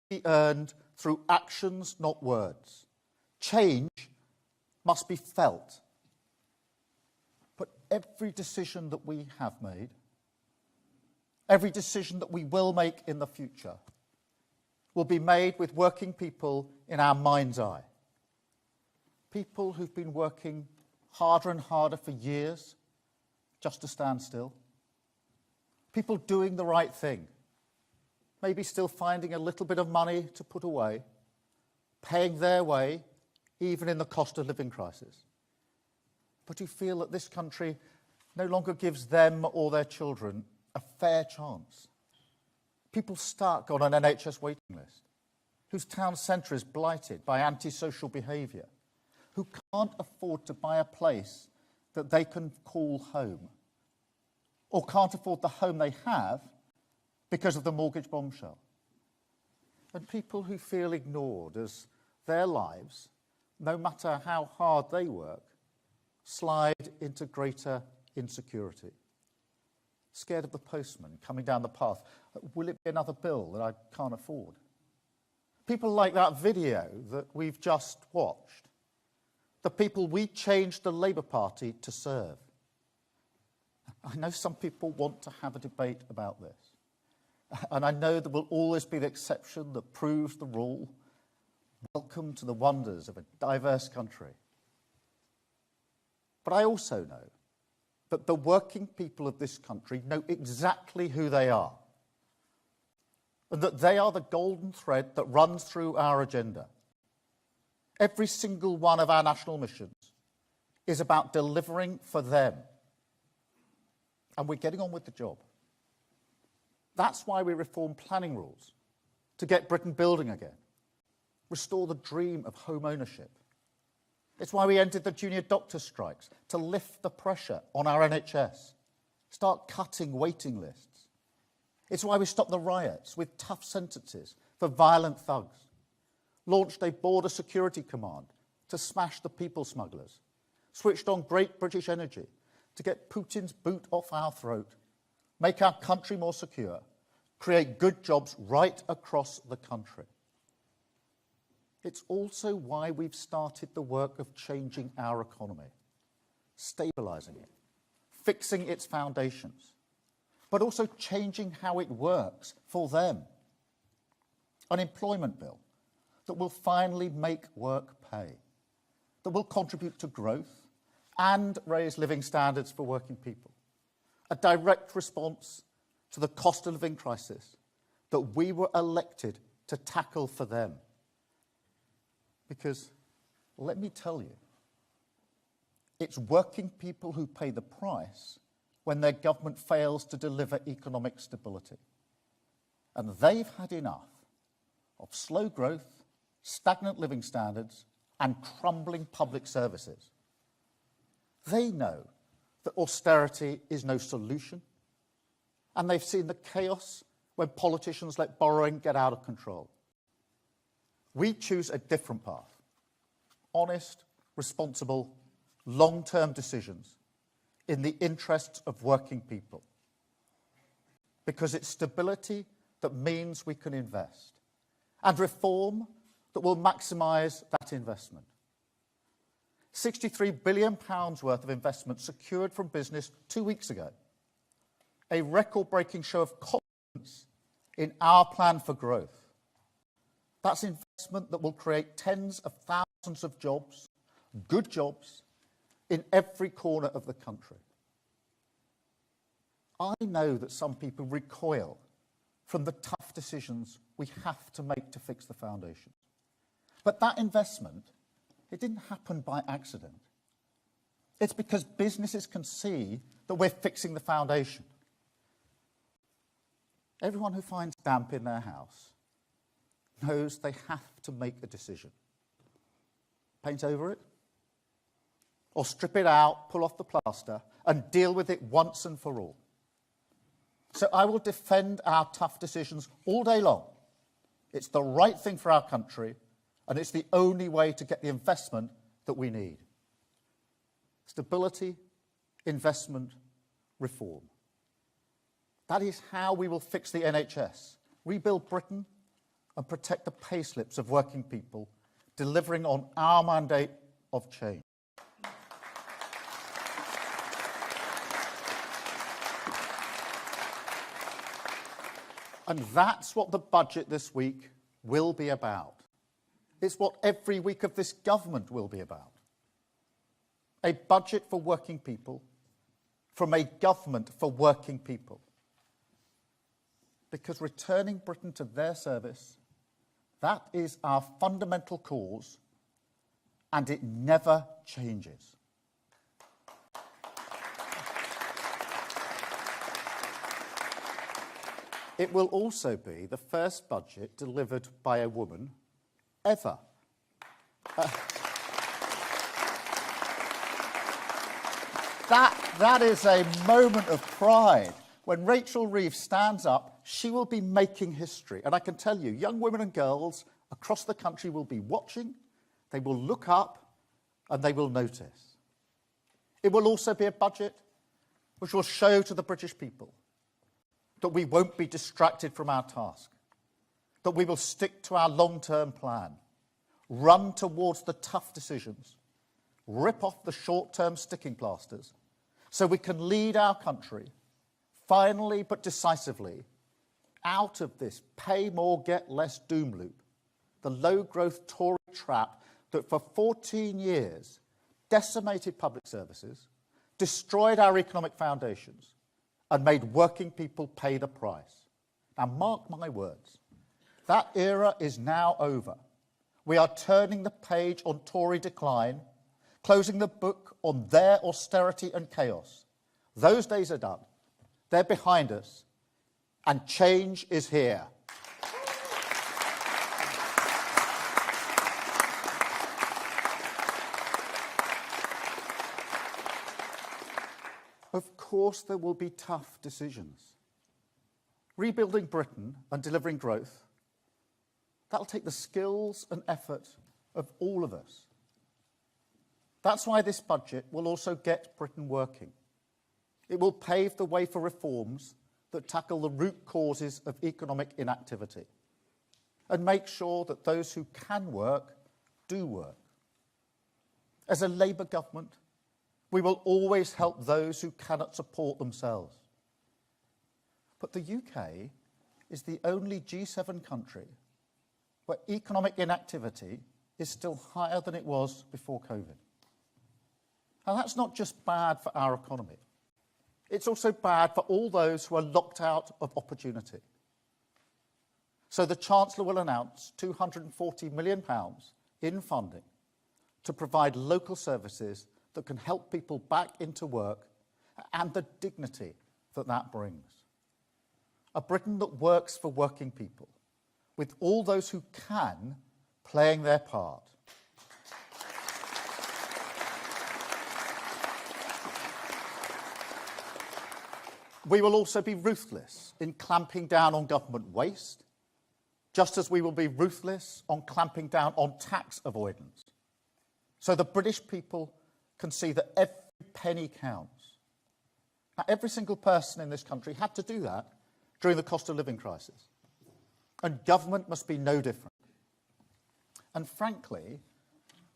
be earned through actions, not words. Change must be felt. But every decision that we have made, every decision that we will make in the future, will be made with working people in our mind's eye. People who've been working harder and harder for years just to stand still. People doing the right thing, maybe still finding a little bit of money to put away, paying their way, even in the cost of living crisis, but who feel that this country no longer gives them or their children a fair chance. People stuck on an NHS waiting list, whose town centre is blighted by antisocial behaviour, who can't afford to buy a place that they can call home, or can't afford the home they have because of the mortgage bombshell. And people who feel ignored as their lives, no matter how hard they work, slide into greater insecurity. Scared of the postman coming down the path. Will it be another bill that I can't afford? People like that video that we've just watched. The people we changed the Labour Party to serve. I know some people want to have a debate about this. And I know there will always be the exception that proves the rule. Welcome to the wonders of a diverse country. But I also know that the working people of this country know exactly who they are, and that they are the golden thread that runs through our agenda. Every single one of our national missions is about delivering for them. And we're getting on with the job. That's why we reform planning rules, to get Britain building again, restore the dream of home ownership. It's why we ended the junior doctor strikes, to lift the pressure on our NHS, start cutting waiting lists. It's why we stopped the riots with tough sentences for violent thugs, launched a border security command to smash the people smugglers, switched on Great British Energy to get Putin's boot off our throat, make our country more secure, create good jobs right across the country. It's also why we've started the work of changing our economy, stabilising it, fixing its foundations, but also changing how it works for them. An employment bill that will finally make work pay, that will contribute to growth and raise living standards for working people. A direct response to the cost of living crisis that we were elected to tackle for them. Because, let me tell you, it's working people who pay the price when their government fails to deliver economic stability. And they've had enough of slow growth, stagnant living standards, and crumbling public services. They know that austerity is no solution, and they've seen the chaos when politicians let borrowing get out of control. We choose a different path. Honest, responsible, long-term decisions in the interests of working people. Because it's stability that means we can invest, and reform that will maximise that investment. £63 billion worth of investment secured from business 2 weeks ago. A record-breaking show of confidence in our plan for growth. That's investment that will create tens of thousands of jobs, good jobs, in every corner of the country. I know that some people recoil from the tough decisions we have to make to fix the foundation. But that investment, it didn't happen by accident. It's because businesses can see that we're fixing the foundation. Everyone who finds damp in their house knows they have to make a decision. Paint over it, or strip it out, pull off the plaster, and deal with it once and for all. So I will defend our tough decisions all day long. It's the right thing for our country, and it's the only way to get the investment that we need. Stability, investment, reform. That is how we will fix the NHS, rebuild Britain, and protect the payslips of working people, delivering on our mandate of change. And that's what the budget this week will be about. It's what every week of this government will be about. A budget for working people, from a government for working people. Because returning Britain to their service, that is our fundamental cause, and it never changes. It will also be the first budget delivered by a woman ever. That is a moment of pride. When Rachel Reeves stands up, she will be making history. And I can tell you, young women and girls across the country will be watching, they will look up, and they will notice. It will also be a budget which will show to the British people that we won't be distracted from our task, that we will stick to our long-term plan, run towards the tough decisions, rip off the short-term sticking plasters, so we can lead our country, finally but decisively, out of this pay more, get less doom loop, the low-growth Tory trap that for 14 years decimated public services, destroyed our economic foundations, and made working people pay the price. Now, mark my words, that era is now over. We are turning the page on Tory decline, closing the book on their austerity and chaos. Those days are done. They're behind us, and change is here. Of course, there will be tough decisions. Rebuilding Britain and delivering growth, that'll take the skills and effort of all of us. That's why this budget will also get Britain working. It will pave the way for reforms that tackle the root causes of economic inactivity and make sure that those who can work do work. As a Labour government, we will always help those who cannot support themselves. But the UK is the only G7 country where economic inactivity is still higher than it was before COVID. Now, that's not just bad for our economy. It's also bad for all those who are locked out of opportunity. So the Chancellor will announce £240 million in funding to provide local services that can help people back into work and the dignity that that brings. A Britain that works for working people, with all those who can playing their part. We will also be ruthless in clamping down on government waste, just as we will be ruthless on clamping down on tax avoidance. So the British people can see that every penny counts. Now, every single person in this country had to do that during the cost of living crisis. And government must be no different. And frankly,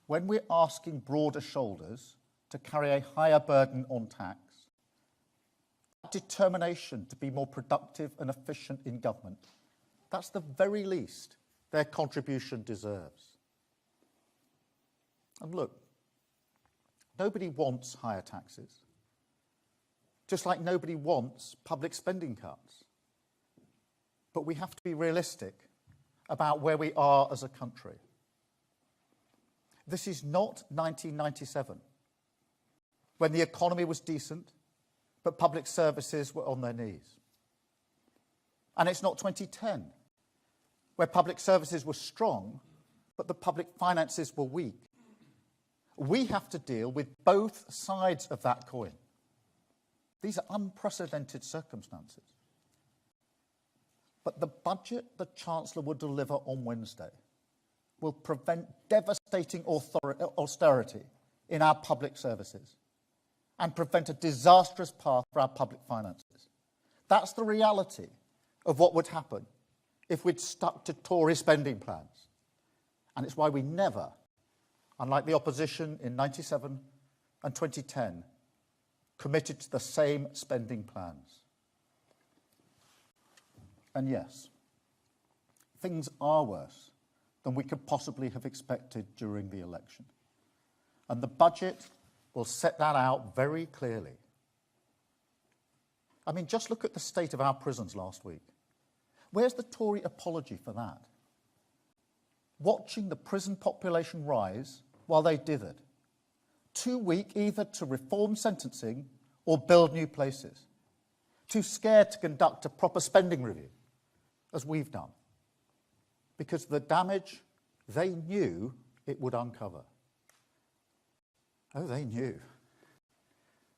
when we're asking broader shoulders to carry a higher burden on tax, determination to be more productive and efficient in government, that's the very least their contribution deserves. And look, nobody wants higher taxes, just like nobody wants public spending cuts. But we have to be realistic about where we are as a country. This is not 1997, when the economy was decent, but public services were on their knees. And it's not 2010, where public services were strong, but the public finances were weak. We have to deal with both sides of that coin. These are unprecedented circumstances. But the budget the Chancellor will deliver on Wednesday will prevent devastating austerity in our public services and prevent a disastrous path for our public finances. That's the reality of what would happen if we'd stuck to Tory spending plans. And it's why we never, unlike the opposition in 97 and 2010, committed to the same spending plans. And yes, things are worse than we could possibly have expected during the election. And the budget will set that out very clearly. I mean, just look at the state of our prisons last week. Where's the Tory apology for that? Watching the prison population rise while they dithered. Too weak either to reform sentencing or build new places. Too scared to conduct a proper spending review, as we've done. Because the damage they knew it would uncover. Oh, they knew.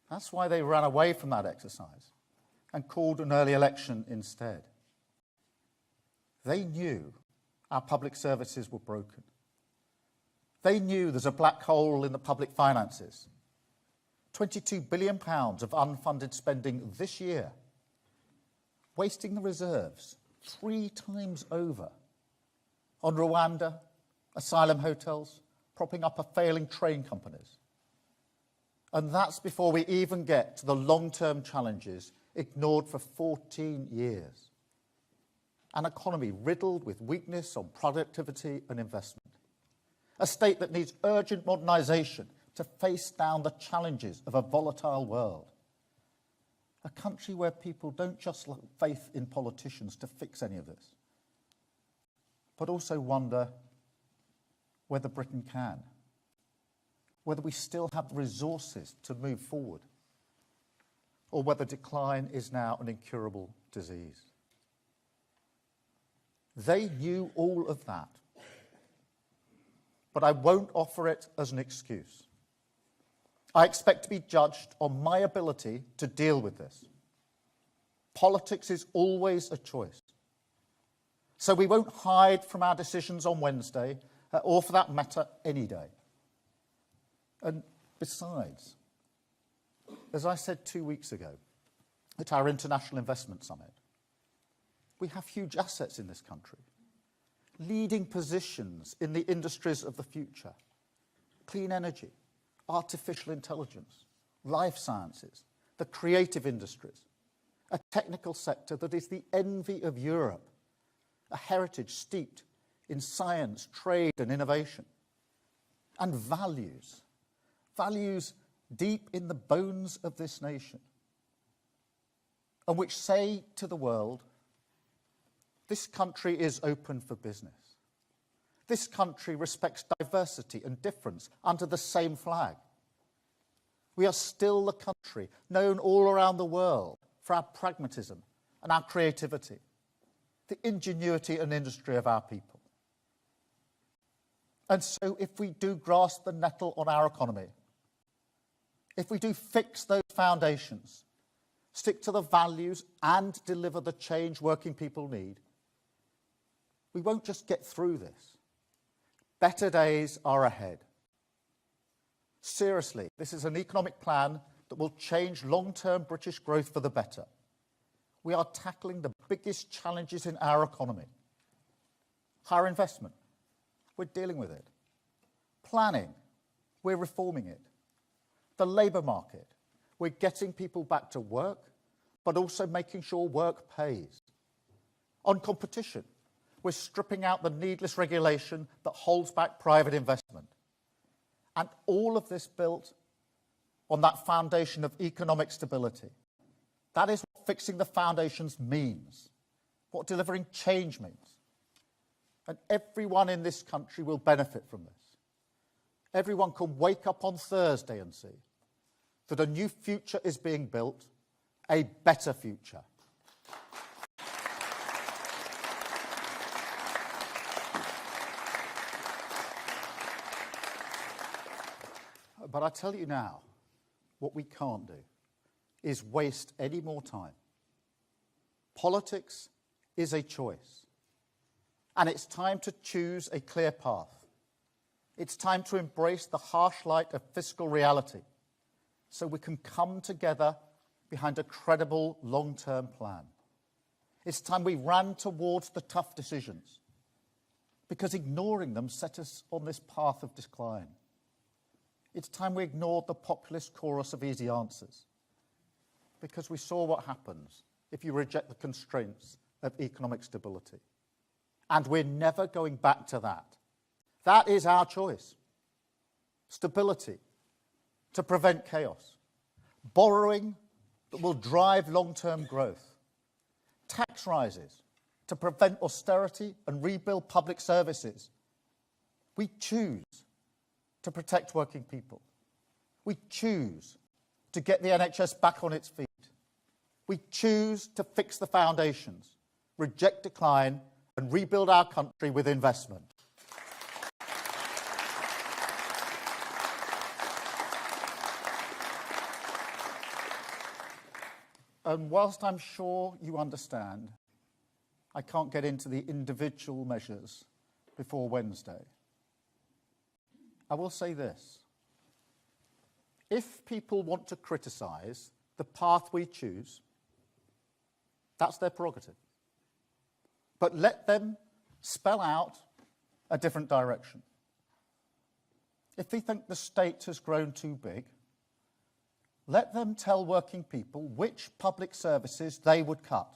That's why they ran away from that exercise and called an early election instead. They knew our public services were broken. They knew there's a black hole in the public finances. £22 billion of unfunded spending this year, wasting the reserves 3 times over on Rwanda, asylum hotels, propping up a failing train companies. And that's before we even get to the long-term challenges ignored for 14 years. An economy riddled with weakness on productivity and investment. A state that needs urgent modernisation to face down the challenges of a volatile world. A country where people don't just lack faith in politicians to fix any of this, but also wonder whether Britain can, whether we still have the resources to move forward, or whether decline is now an incurable disease. They knew all of that, but I won't offer it as an excuse. I expect to be judged on my ability to deal with this. Politics is always a choice. So we won't hide from our decisions on Wednesday, or for that matter, any day. And besides, as I said 2 weeks ago at our International Investment Summit, we have huge assets in this country, leading positions in the industries of the future, clean energy, artificial intelligence, life sciences, the creative industries, a technical sector that is the envy of Europe, a heritage steeped in science, trade and innovation, and values deep in the bones of this nation, and which say to the world, this country is open for business. This country respects diversity and difference under the same flag. We are still the country known all around the world for our pragmatism and our creativity, the ingenuity and industry of our people. And so if we do grasp the nettle on our economy, if we do fix those foundations, stick to the values and deliver the change working people need, we won't just get through this. Better days are ahead. Seriously, this is an economic plan that will change long-term British growth for the better. We are tackling the biggest challenges in our economy. Higher investment, we're dealing with it. Planning, we're reforming it. The labour market, we're getting people back to work, but also making sure work pays. On competition, we're stripping out the needless regulation that holds back private investment. And all of this built on that foundation of economic stability. That is what fixing the foundations means, what delivering change means. And everyone in this country will benefit from this. Everyone can wake up on Thursday and see that a new future is being built, a better future. But I tell you now, what we can't do is waste any more time. Politics is a choice, and it's time to choose a clear path. It's time to embrace the harsh light of fiscal reality so we can come together behind a credible long-term plan. It's time we ran towards the tough decisions, because ignoring them set us on this path of decline. It's time we ignored the populist chorus of easy answers, because we saw what happens if you reject the constraints of economic stability. And we're never going back to that. That is our choice. Stability to prevent chaos. Borrowing that will drive long-term growth. Tax rises to prevent austerity and rebuild public services. We choose to protect working people. We choose to get the NHS back on its feet. We choose to fix the foundations, reject decline, and rebuild our country with investment. And whilst I'm sure you understand, I can't get into the individual measures before Wednesday, I will say this. If people want to criticise the path we choose, that's their prerogative. But let them spell out a different direction. If they think the state has grown too big, let them tell working people which public services they would cut.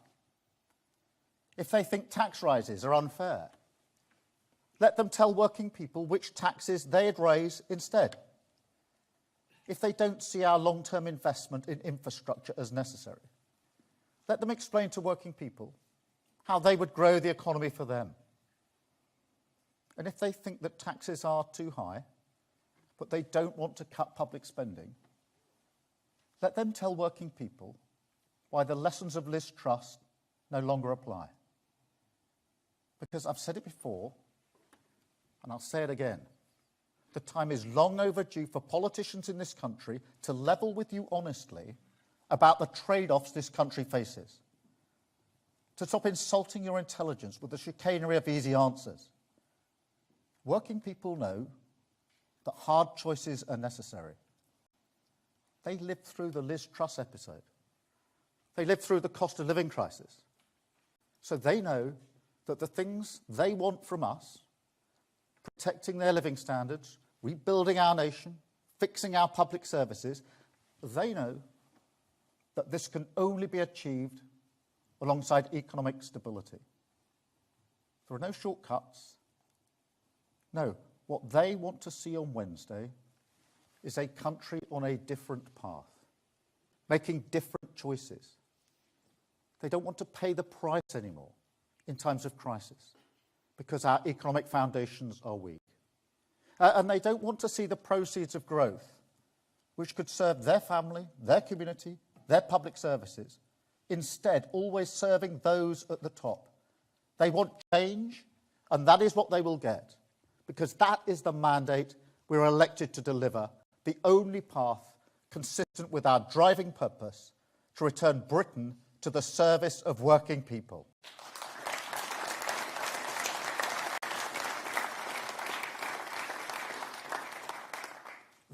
If they think tax rises are unfair, let them tell working people which taxes they'd raise instead. If they don't see our long-term investment in infrastructure as necessary, let them explain to working people how they would grow the economy for them. And if they think that taxes are too high, but they don't want to cut public spending, let them tell working people why the lessons of Liz Truss no longer apply. Because I've said it before, and I'll say it again, the time is long overdue for politicians in this country to level with you honestly about the trade-offs this country faces. To stop insulting your intelligence with the chicanery of easy answers. Working people know that hard choices are necessary. They lived through the Liz Truss episode. They lived through the cost of living crisis. So they know that the things they want from us, protecting their living standards, rebuilding our nation, fixing our public services, they know that this can only be achieved alongside economic stability. There are no shortcuts. No, what they want to see on Wednesday is a country on a different path, making different choices. They don't want to pay the price anymore in times of crisis because our economic foundations are weak. And they don't want to see the proceeds of growth, which could serve their family, their community, their public services, instead always serving those at the top. They want change, and that is what they will get, because that is the mandate we're elected to deliver, the only path consistent with our driving purpose to return Britain to the service of working people.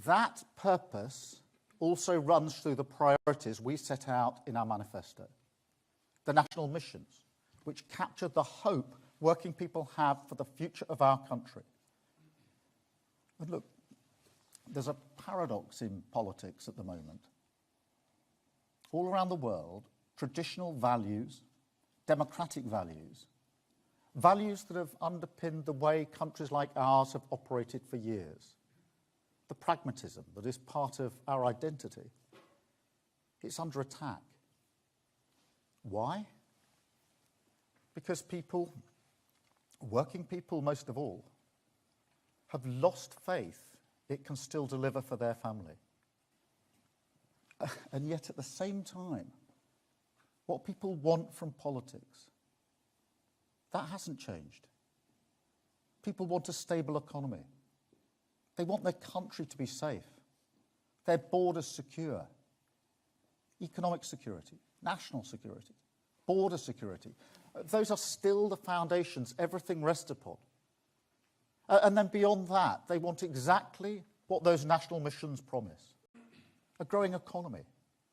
That purpose also runs through the priorities we set out in our manifesto. The national missions, which capture the hope working people have for the future of our country. And look, there's a paradox in politics at the moment. All around the world, traditional values, democratic values, values that have underpinned the way countries like ours have operated for years, the pragmatism that is part of our identity, it's under attack. Why? Because people, working people most of all, have lost faith it can still deliver for their family. And yet at the same time, what people want from politics, that hasn't changed. People want a stable economy. They want their country to be safe, their borders secure, economic security, national security, border security. Those are still the foundations everything rests upon. And then beyond that, they want exactly what those national missions promise. A growing economy,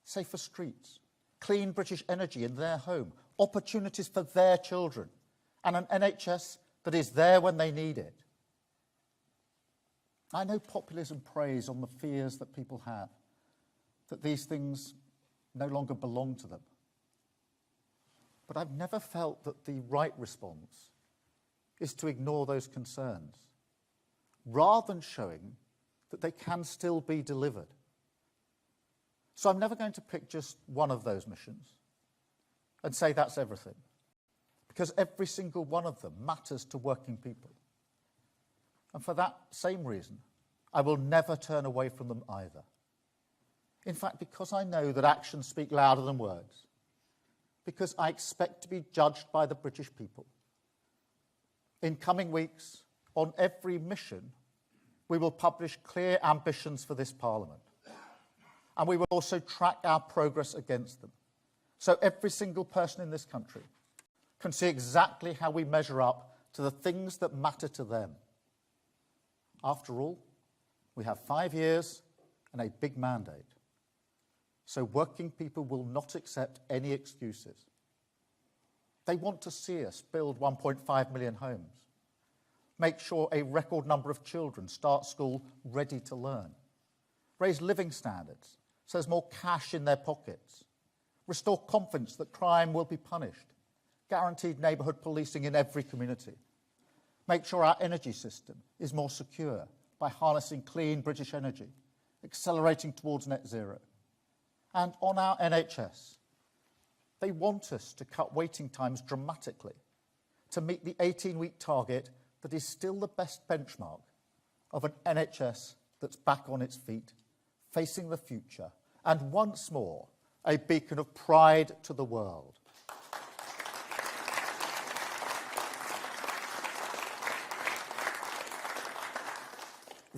safer streets, clean British energy in their home, opportunities for their children, and an NHS that is there when they need it. I know populism preys on the fears that people have, that these things no longer belong to them. But I've never felt that the right response is to ignore those concerns, rather than showing that they can still be delivered. So I'm never going to pick just one of those missions and say that's everything, because every single one of them matters to working people. And for that same reason, I will never turn away from them either. In fact, because I know that actions speak louder than words, because I expect to be judged by the British people. In coming weeks, on every mission, we will publish clear ambitions for this Parliament. And we will also track our progress against them. So every single person in this country can see exactly how we measure up to the things that matter to them. After all, we have 5 years and a big mandate. So working people will not accept any excuses. They want to see us build 1.5 million homes, make sure a record number of children start school ready to learn, raise living standards so there's more cash in their pockets, restore confidence that crime will be punished, guaranteed neighbourhood policing in every community, make sure our energy system is more secure by harnessing clean British energy, accelerating towards net zero. And on our NHS, they want us to cut waiting times dramatically to meet the 18-week target that is still the best benchmark of an NHS that's back on its feet, facing the future, and once more, a beacon of pride to the world.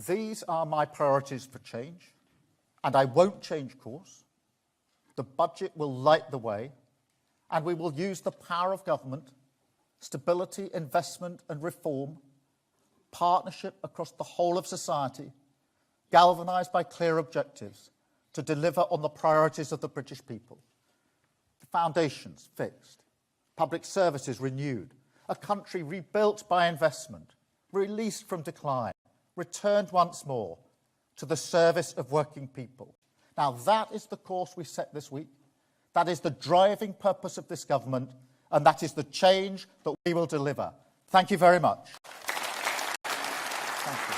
These are my priorities for change, and I won't change course. The budget will light the way, and we will use the power of government, stability, investment and reform, partnership across the whole of society, galvanised by clear objectives, to deliver on the priorities of the British people. The foundations fixed, public services renewed, a country rebuilt by investment, released from decline, returned once more to the service of working people. Now that is the course we set this week. That is the driving purpose of this government, and that is the change that we will deliver. Thank you very much. Thank you.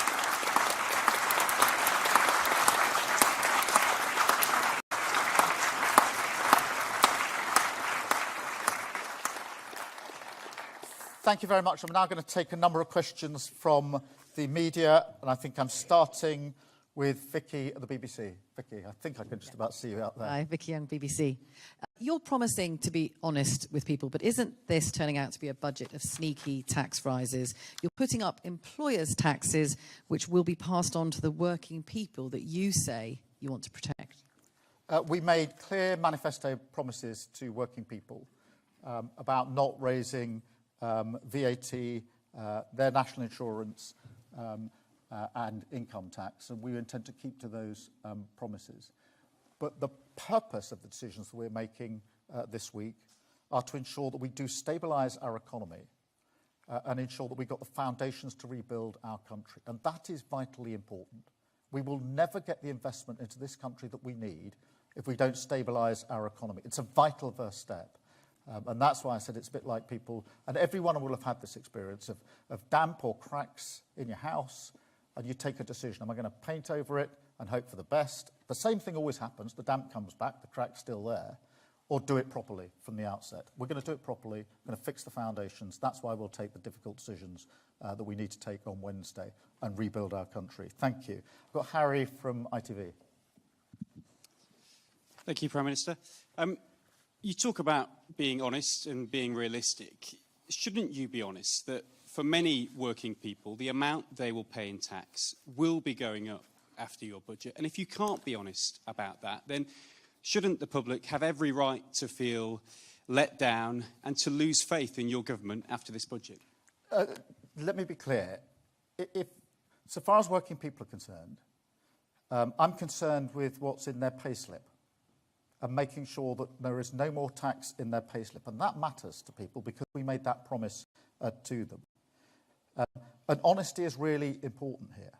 Thank you very much. I'm now going to take a number of questions from the media, and I think I'm starting with Vicky at the BBC. Vicky, I think I can just about see you out there. Hi, Vicky Young, BBC. You're promising to be honest with people, but isn't this turning out to be a budget of sneaky tax rises? You're putting up employers' taxes, which will be passed on to the working people that you say you want to protect. We made clear manifesto promises to working people about not raising VAT, their national insurance, and income tax, and we intend to keep to those promises. But the purpose of the decisions that we're making this week are to ensure that we do stabilise our economy and ensure that we've got the foundations to rebuild our country. And that is vitally important. We will never get the investment into this country that we need if we don't stabilise our economy. It's a vital first step. And that's why I said it's a bit like people, and everyone will have had this experience of damp or cracks in your house, and you take a decision. Am I going to paint over it and hope for the best? The same thing always happens. The damp comes back, the crack's still there. Or do it properly from the outset. We're going to do it properly. We're going to fix the foundations. That's why we'll take the difficult decisions that we need to take on Wednesday and rebuild our country. Thank you. I've got Harry from ITV. Thank you, Prime Minister. You talk about being honest and being realistic. Shouldn't you be honest that for many working people, the amount they will pay in tax will be going up after your budget? And if you can't be honest about that, then shouldn't the public have every right to feel let down and to lose faith in your government after this budget? Let me be clear. So far as working people are concerned, I'm concerned with what's in their payslip. and making sure that there is no more tax in their payslip. And that matters to people because we made that promise to them. And honesty is really important here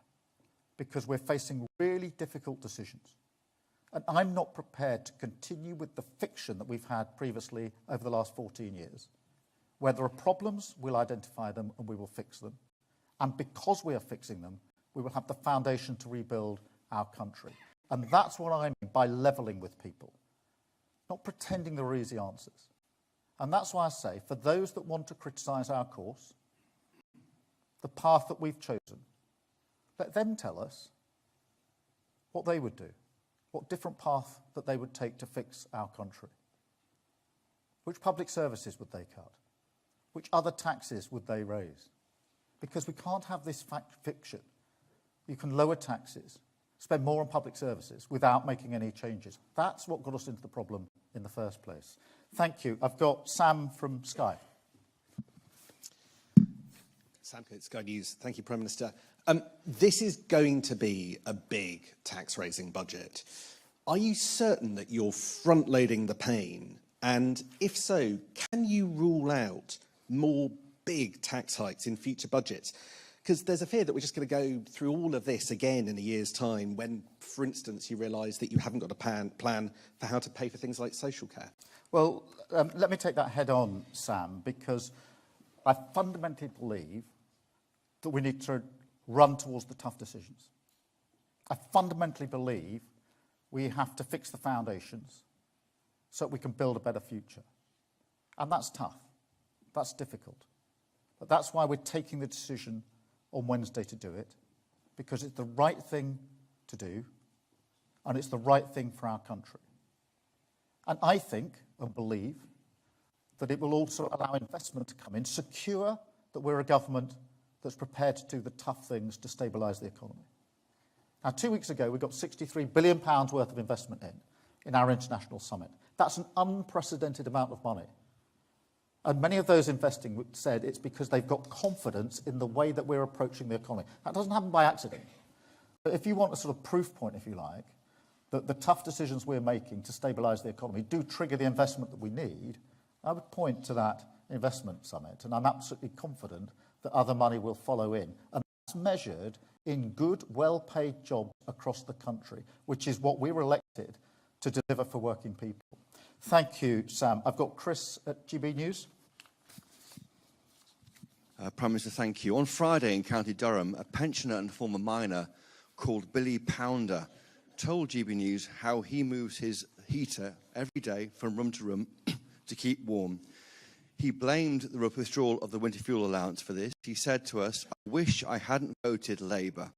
because we're facing really difficult decisions. And I'm not prepared to continue with the fiction that we've had previously over the last 14 years. Where there are problems, we'll identify them and we will fix them. And because we are fixing them, we will have the foundation to rebuild our country. And that's what I mean by levelling with people, not pretending there are easy answers. And that's why I say, for those that want to criticise our course, the path that we've chosen, let them tell us what they would do, what different path that they would take to fix our country. Which public services would they cut? Which other taxes would they raise? Because we can't have this fiction. You can lower taxes, spend more on public services without making any changes. That's what got us into the problem in the first place. Thank you. I've got Sam from Sky. Sam Coates, Sky News. Thank you, Prime Minister. This is going to be a big tax-raising budget. Are you certain that you're front-loading the pain? And if so, can you rule out more big tax hikes in future budgets? Because there's a fear that we're just going to go through all of this again in a year's time when, for instance, you realise that you haven't got a plan for how to pay for things like social care. Well, let me take that head on, Sam, because I fundamentally believe that we need to run towards the tough decisions. I fundamentally believe we have to fix the foundations so that we can build a better future. And that's tough. That's difficult. But that's why we're taking the decision on Wednesday to do it, because it's the right thing to do, and it's the right thing for our country. And I think and believe that it will also allow investment to come in, secure that we're a government that's prepared to do the tough things to stabilise the economy. Now, 2 weeks ago, we got £63 billion worth of investment in our international summit. That's an unprecedented amount of money. And many of those investing said it's because they've got confidence in the way that we're approaching the economy. That doesn't happen by accident. But if you want a sort of proof point, if you like, that the tough decisions we're making to stabilise the economy do trigger the investment that we need, I would point to that investment summit. And I'm absolutely confident that other money will follow in. And that's measured in good, well-paid jobs across the country, which is what we were elected to deliver for working people. Thank you, Sam. I've got Chris at GB News. Prime Minister, thank you. On Friday in County Durham, a pensioner and former miner called Billy Pounder told GB News how he moves his heater every day from room to room to keep warm. He blamed the withdrawal of the winter fuel allowance for this. He said to us, "I wish I hadn't voted Labour.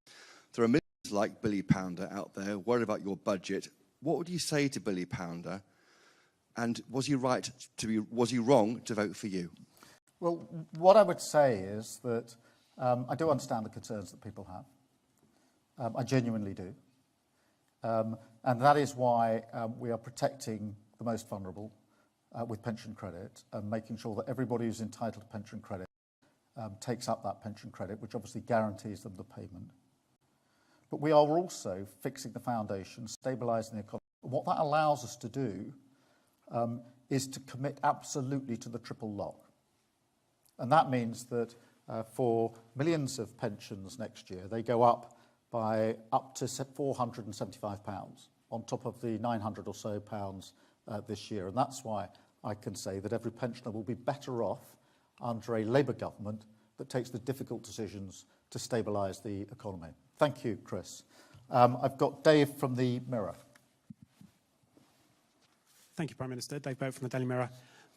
There are millions like Billy Pounder out there worried about your budget. What would you say to Billy Pounder? And was he wrong to vote for you?" Well, what I would say is that I do understand the concerns that people have. I genuinely do. And that is why we are protecting the most vulnerable with pension credit and making sure that everybody who's entitled to pension credit takes up that pension credit, which obviously guarantees them the payment. But we are also fixing the foundation, stabilising the economy. What that allows us to do is to commit absolutely to the triple lock. And that means that for millions of pensions next year, they go up by up to £475 on top of the £900 or so this year. And that's why I can say that every pensioner will be better off under a Labour government that takes the difficult decisions to stabilise the economy. Thank you, Chris. I've got Dave from the Mirror. Thank you, Prime Minister. Dave Boat from the Daily Mirror.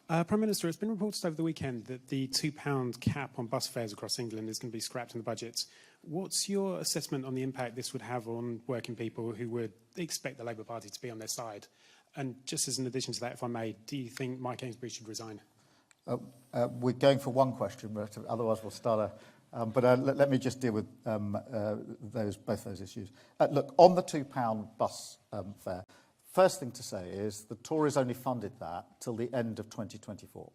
Prime Minister, it's been reported over the weekend that the £2 cap on bus fares across England is going to be scrapped in the budget. What's your assessment on the impact this would have on working people who would expect the Labour Party to be on their side? And just as an addition to that, if I may, do you think Mike Ainsbury should resign? We're going for one question, otherwise we'll start but let me just deal with both those issues. Look, on the £2 bus fare, first thing to say is the Tories only funded that till the end of 2024.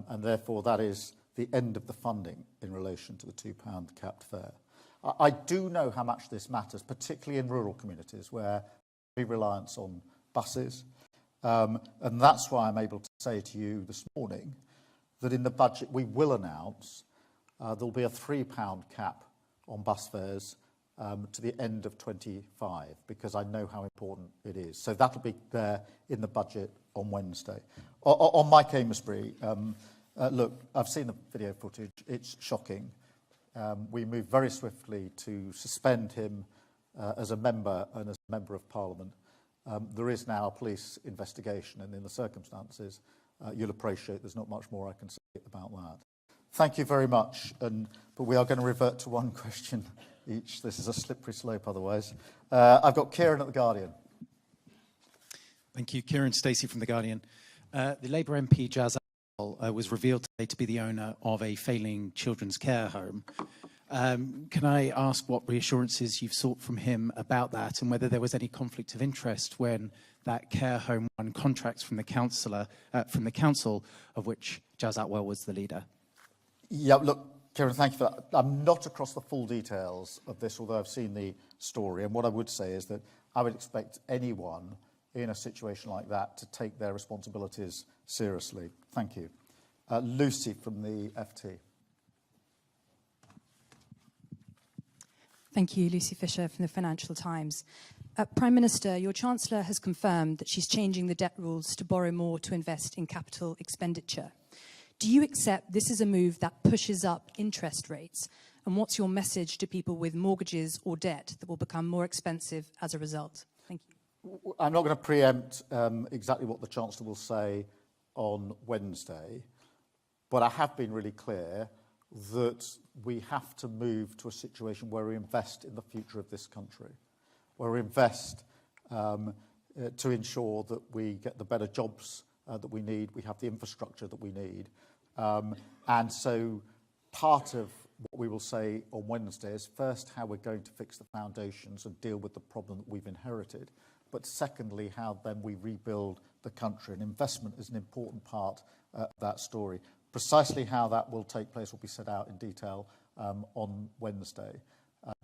And therefore, that is the end of the funding in relation to the £2 capped fare. I do know how much this matters, particularly in rural communities where heavy reliance on buses. And that's why I'm able to say to you this morning that in the budget we will announce there'll be a £3 cap on bus fares to the end of 25, because I know how important it is. So that'll be there in the budget on Wednesday. On Mike Amesbury, look, I've seen the video footage. It's shocking. We moved very swiftly to suspend him as a member and as a member of Parliament. There is now a police investigation, and in the circumstances, you'll appreciate there's not much more I can say about that. Thank you very much, but we are going to revert to one question each. This is a slippery slope otherwise. I've got Kieran at The Guardian. Thank you. Kieran Stacey from The Guardian. The Labour MP Jazz was revealed today to be the owner of a failing children's care home. Can I ask what reassurances you've sought from him about that, and whether there was any conflict of interest when that care home won contracts from the council, of which Jazz Atwell was the leader? Yeah, look, Kieran, thank you for that. I'm not across the full details of this, although I've seen the story. And what I would say is that I would expect anyone in a situation like that to take their responsibilities seriously. Thank you. Lucy from the FT. Thank you, Lucy Fisher from the Financial Times. Prime Minister, your Chancellor has confirmed that she's changing the debt rules to borrow more to invest in capital expenditure. Do you accept this is a move that pushes up interest rates? And what's your message to people with mortgages or debt that will become more expensive as a result? Thank you. I'm not going to preempt exactly what the Chancellor will say on Wednesday, but I have been really clear that we have to move to a situation where we invest in the future of this country, where we invest to ensure that we get the better jobs that we need, we have the infrastructure that we need. And so part of what we will say on Wednesday is first how we're going to fix the foundations and deal with the problem that we've inherited, but secondly how then we rebuild the country. And investment is an important part of that story. Precisely how that will take place will be set out in detail on Wednesday.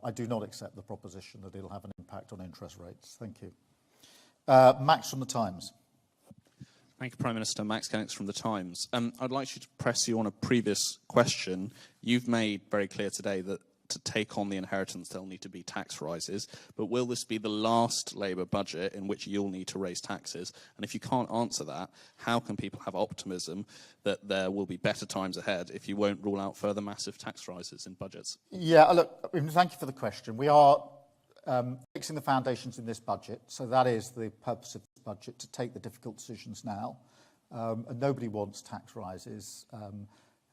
I do not accept the proposition that it'll have an impact on interest rates. Thank you. Max from The Times. Thank you, Prime Minister. Max Kennix from The Times. I'd like you to press you on a previous question. You've made very clear today that to take on the inheritance, there'll need to be tax rises. But will this be the last Labour budget in which you'll need to raise taxes? And if you can't answer that, how can people have optimism that there will be better times ahead if you won't rule out further massive tax rises in budgets? Yeah, look, thank you for the question. We are fixing the foundations in this budget. So that is the purpose of this budget, to take the difficult decisions now. And nobody wants tax rises.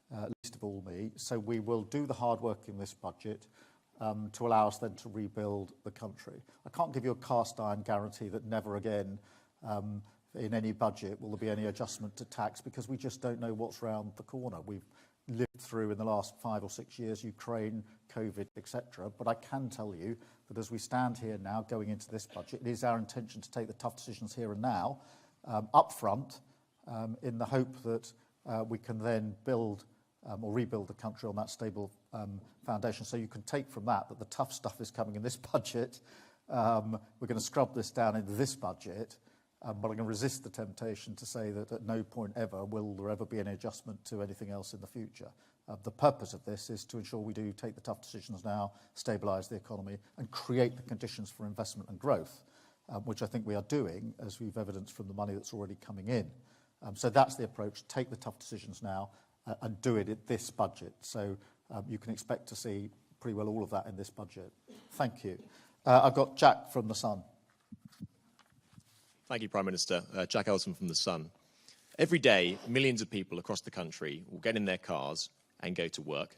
Least of all me. So we will do the hard work in this budget to allow us then to rebuild the country. I can't give you a cast iron guarantee that never again in any budget will there be any adjustment to tax, because we just don't know what's round the corner. We've lived through in the last 5 or 6 years Ukraine, COVID, etc. But I can tell you that as we stand here now going into this budget, it is our intention to take the tough decisions here and now up front in the hope that we can then build or rebuild the country on that stable foundation. So you can take from that the tough stuff is coming in this budget. We're going to scrub this down into this budget, but I'm going to resist the temptation to say that at no point ever will there ever be any adjustment to anything else in the future. The purpose of this is to ensure we do take the tough decisions now, stabilise the economy and create the conditions for investment and growth, which I think we are doing, as we've evidenced from the money that's already coming in. So that's the approach, take the tough decisions now and do it at this budget. So you can expect to see pretty well all of that in this budget. Thank you. I've got Jack from The Sun. Thank you, Prime Minister. Jack Ellison from The Sun. Every day, millions of people across the country will get in their cars and go to work.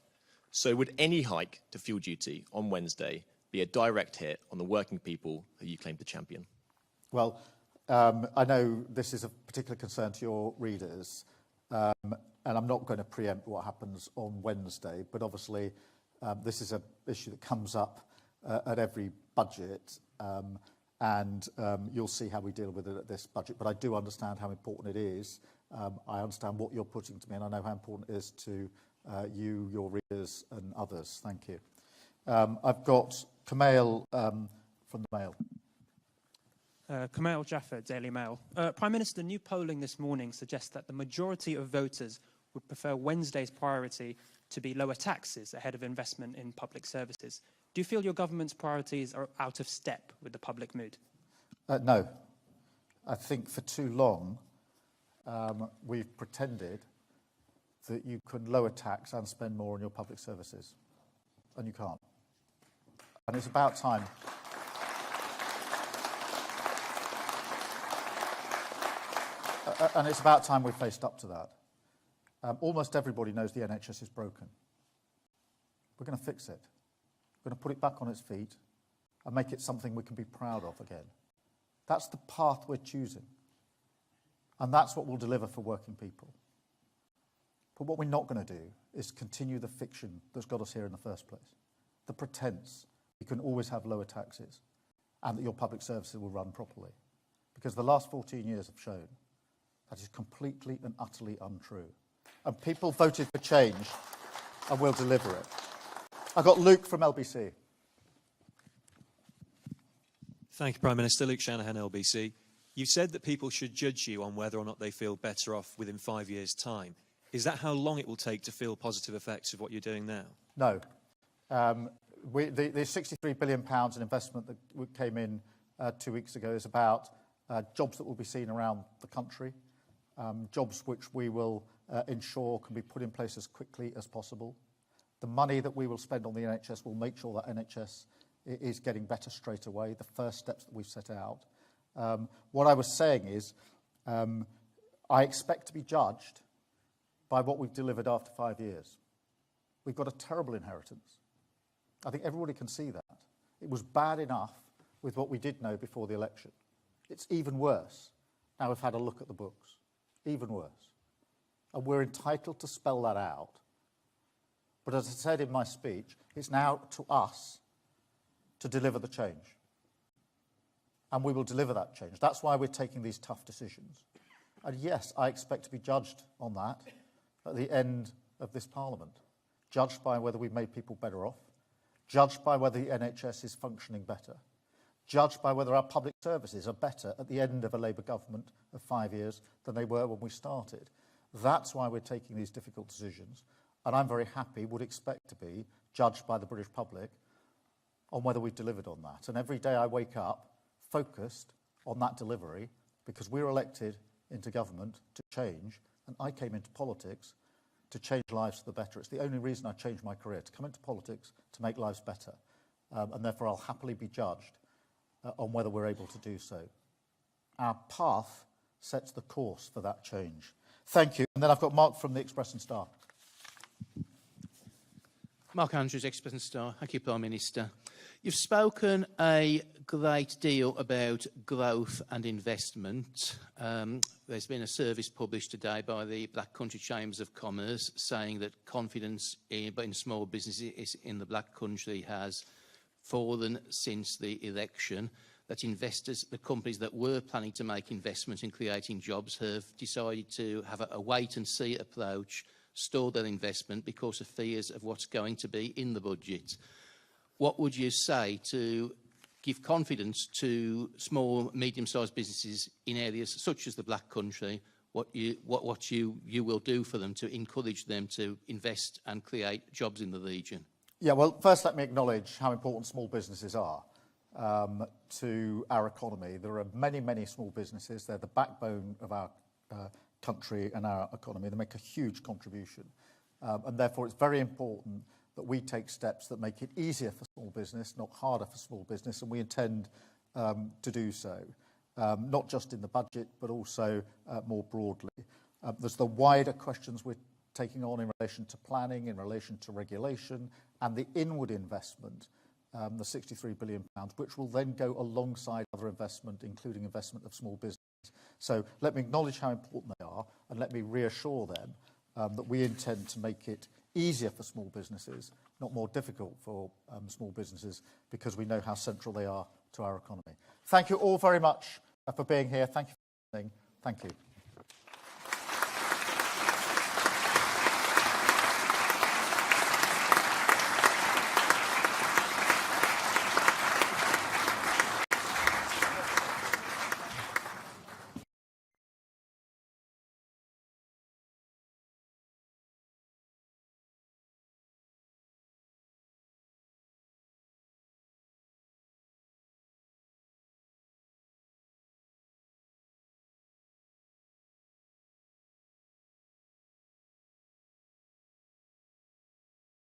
So would any hike to fuel duty on Wednesday be a direct hit on the working people who you claim to champion? Well, I know this is a particular concern to your readers, and I'm not going to preempt what happens on Wednesday, but obviously this is an issue that comes up at every budget, and you'll see how we deal with it at this budget. But I do understand how important it is. I understand what you're putting to me, and I know how important it is to you, your readers, and others. Thank you. I've got Kamal from the Mail. Kamal Jaffer, Daily Mail. Prime Minister, new polling this morning suggests that the majority of voters would prefer Wednesday's priority to be lower taxes ahead of investment in public services. Do you feel your government's priorities are out of step with the public mood? No. I think for too long we've pretended that you can lower tax and spend more on your public services, and you can't. And it's about time. And it's about time we faced up to that. Almost everybody knows the NHS is broken. We're going to fix it. We're going to put it back on its feet and make it something we can be proud of again. That's the path we're choosing. And that's what we'll deliver for working people. But what we're not going to do is continue the fiction that's got us here in the first place. The pretense you can always have lower taxes and that your public services will run properly. Because the last 14 years have shown that is completely and utterly untrue. And people voted for change and we'll deliver it. I've got Luke from LBC. Thank you, Prime Minister. Luke Shanahan, LBC. You've said that people should judge you on whether or not they feel better off within 5 years' time. Is that how long it will take to feel positive effects of what you're doing now? No. The £63 billion in investment that came in 2 weeks ago is about jobs that will be seen around the country, jobs which we will ensure can be put in place as quickly as possible. The money that we will spend on the NHS will make sure that NHS is getting better straight away, the first steps that we've set out. What I was saying is I expect to be judged by what we've delivered after 5 years. We've got a terrible inheritance. I think everybody can see that. It was bad enough with what we did know before the election. It's even worse now we've had a look at the books. Even worse. And we're entitled to spell that out. But as I said in my speech, it's now to us to deliver the change. And we will deliver that change. That's why we're taking these tough decisions. And yes, I expect to be judged on that at the end of this Parliament. Judged by whether we've made people better off. Judged by whether the NHS is functioning better. Judged by whether our public services are better at the end of a Labour government of 5 years than they were when we started. That's why we're taking these difficult decisions. And I'm very happy, would expect to be, judged by the British public on whether we've delivered on that. And every day I wake up focused on that delivery because we were elected into government to change, and I came into politics to change lives for the better. It's the only reason I changed my career, to come into politics to make lives better. And therefore I'll happily be judged on whether we're able to do so. Our path sets the course for that change. Thank you. And then I've got Mark from the Express and Star. Mark Andrews, Express and Star. Thank you, Prime Minister. You've spoken a great deal about growth and investment. There's been a service published today by the Black Country Chambers of Commerce saying that confidence in small businesses in the Black Country has fallen since the election, that investors, the companies that were planning to make investments in creating jobs have decided to have a wait-and-see approach, store their investment because of fears of what's going to be in the budget. What would you say to give confidence to small, medium-sized businesses in areas such as the Black Country, what you will do for them to encourage them to invest and create jobs in the region? Yeah, well, first let me acknowledge how important small businesses are to our economy. There are many, many small businesses. They're the backbone of our country and our economy. They make a huge contribution. And therefore, it's very important that we take steps that make it easier for small business, not harder for small business, and we intend to do so, not just in the budget, but also more broadly. There's the wider questions we're taking on in relation to planning, in relation to regulation, and the inward investment, the £63 billion, which will then go alongside other investment, including investment of small business. So let me acknowledge how important they are, and let me reassure them that we intend to make it easier for small businesses, not more difficult for small businesses, because we know how central they are to our economy. Thank you all very much for being here. Thank you for listening. Thank you.